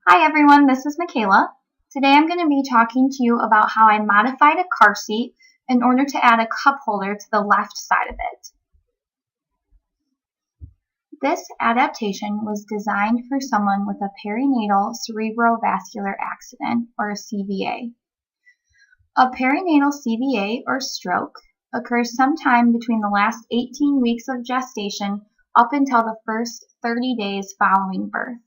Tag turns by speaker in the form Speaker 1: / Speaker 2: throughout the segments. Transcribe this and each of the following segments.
Speaker 1: Hi everyone, this is Michaela. Today I'm going to be talking to you about how I modified a car seat in order to add a cup holder to the left side of it. This adaptation was designed for someone with a perinatal cerebrovascular accident, or a CVA. A perinatal CVA, or stroke, occurs sometime between the last 18 weeks of gestation up until the first 30 days following birth.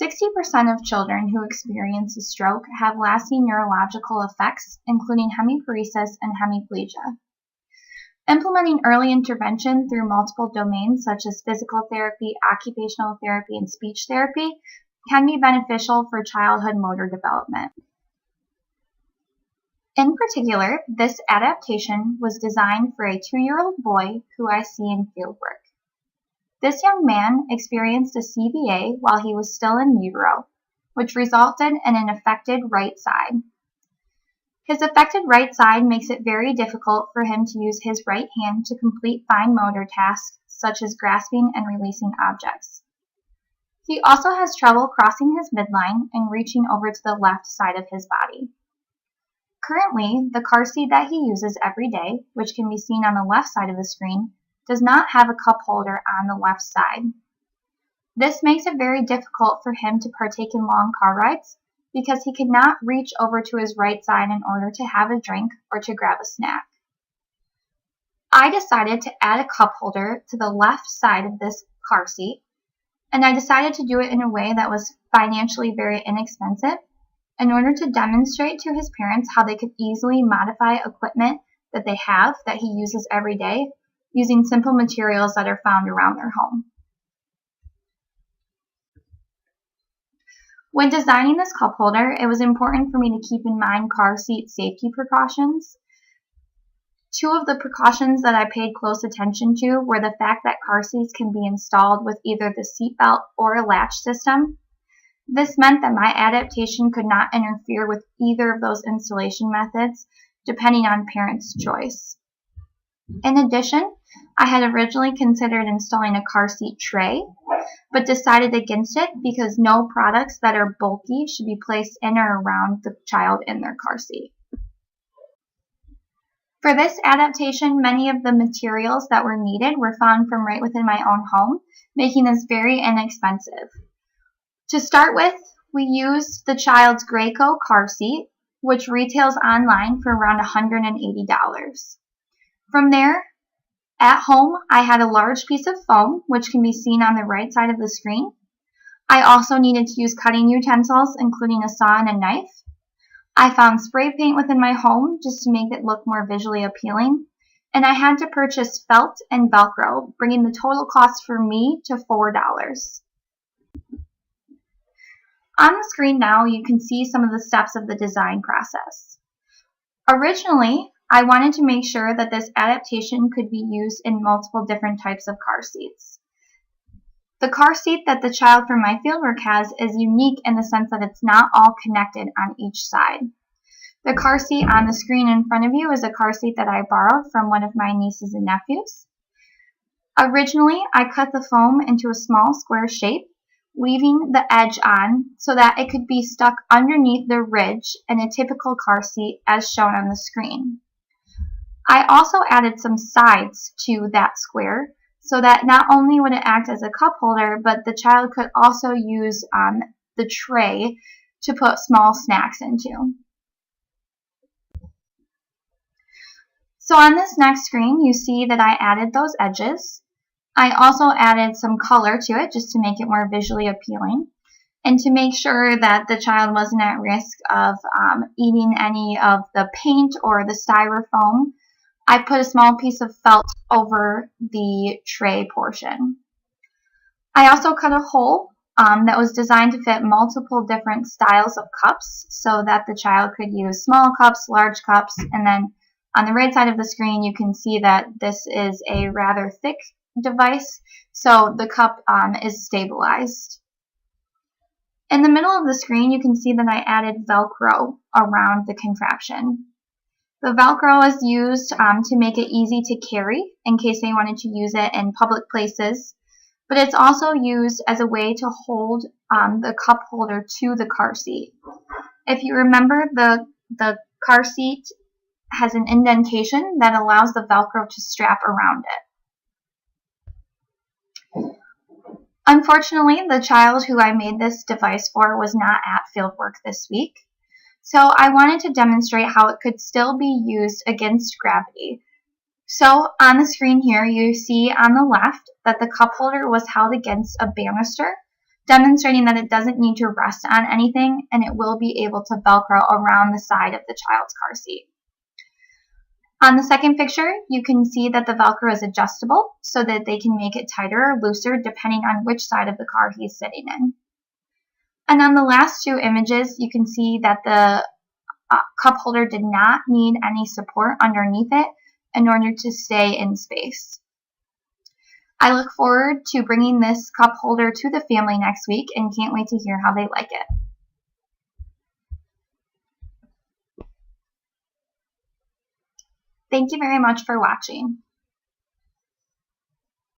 Speaker 1: 60% of children who experience a stroke have lasting neurological effects, including hemiparesis and hemiplegia. Implementing early intervention through multiple domains such as physical therapy, occupational therapy, and speech therapy can be beneficial for childhood motor development. In particular, this adaptation was designed for a 2-year-old boy who I see in fieldwork. This young man experienced a CVA while he was still in utero, which resulted in an affected right side. His affected right side makes it very difficult for him to use his right hand to complete fine motor tasks such as grasping and releasing objects. He also has trouble crossing his midline and reaching over to the left side of his body. Currently, the car seat that he uses every day, which can be seen on the left side of the screen, does not have a cup holder on the left side. This makes it very difficult for him to partake in long car rides because he cannot reach over to his right side in order to have a drink or to grab a snack. I decided to add a cup holder to the left side of this car seat, and I decided to do it in a way that was financially very inexpensive in order to demonstrate to his parents how they could easily modify equipment that they have that he uses every day using simple materials that are found around their home. When designing this cup holder, it was important for me to keep in mind car seat safety precautions. Two of the precautions that I paid close attention to were the fact that car seats can be installed with either the seatbelt or a latch system. This meant that my adaptation could not interfere with either of those installation methods, depending on parents' choice. In addition, I had originally considered installing a car seat tray, but decided against it because no products that are bulky should be placed in or around the child in their car seat. For this adaptation, many of the materials that were needed were found from right within my own home, making this very inexpensive. To start with, we used the child's Graco car seat, which retails online for around $180. From there, at home, I had a large piece of foam, which can be seen on the right side of the screen. I also needed to use cutting utensils, including a saw and a knife. I found spray paint within my home just to make it look more visually appealing. And I had to purchase felt and Velcro, bringing the total cost for me to $4. On the screen now, you can see some of the steps of the design process. Originally, I wanted to make sure that this adaptation could be used in multiple different types of car seats. The car seat that the child from my fieldwork has is unique in the sense that it's not all connected on each side. The car seat on the screen in front of you is a car seat that I borrowed from one of my nieces and nephews. Originally, I cut the foam into a small square shape, leaving the edge on so that it could be stuck underneath the ridge in a typical car seat as shown on the screen. I also added some sides to that square so that not only would it act as a cup holder, but the child could also use the tray to put small snacks into. So on this next screen, you see that I added those edges. I also added some color to it just to make it more visually appealing and to make sure that the child wasn't at risk of eating any of the paint or the styrofoam. I put a small piece of felt over the tray portion. I also cut a hole that was designed to fit multiple different styles of cups so that the child could use small cups, large cups, and then on the right side of the screen you can see that this is a rather thick device, so the cup is stabilized. In the middle of the screen you can see that I added Velcro around the contraption. The Velcro is used to make it easy to carry in case they wanted to use it in public places. but it's also used as a way to hold the cup holder to the car seat. If you remember, the car seat has an indentation that allows the Velcro to strap around it. Unfortunately, the child who I made this device for was not at fieldwork this week, so I wanted to demonstrate how it could still be used against gravity. So on the screen here, you see on the left that the cup holder was held against a banister, demonstrating that it doesn't need to rest on anything and it will be able to Velcro around the side of the child's car seat. On the second picture, you can see that the Velcro is adjustable so that they can make it tighter or looser depending on which side of the car he's sitting in. And on the last two images, you can see that the cup holder did not need any support underneath it in order to stay in space. I look forward to bringing this cup holder to the family next week and can't wait to hear how they like it. Thank you very much for watching.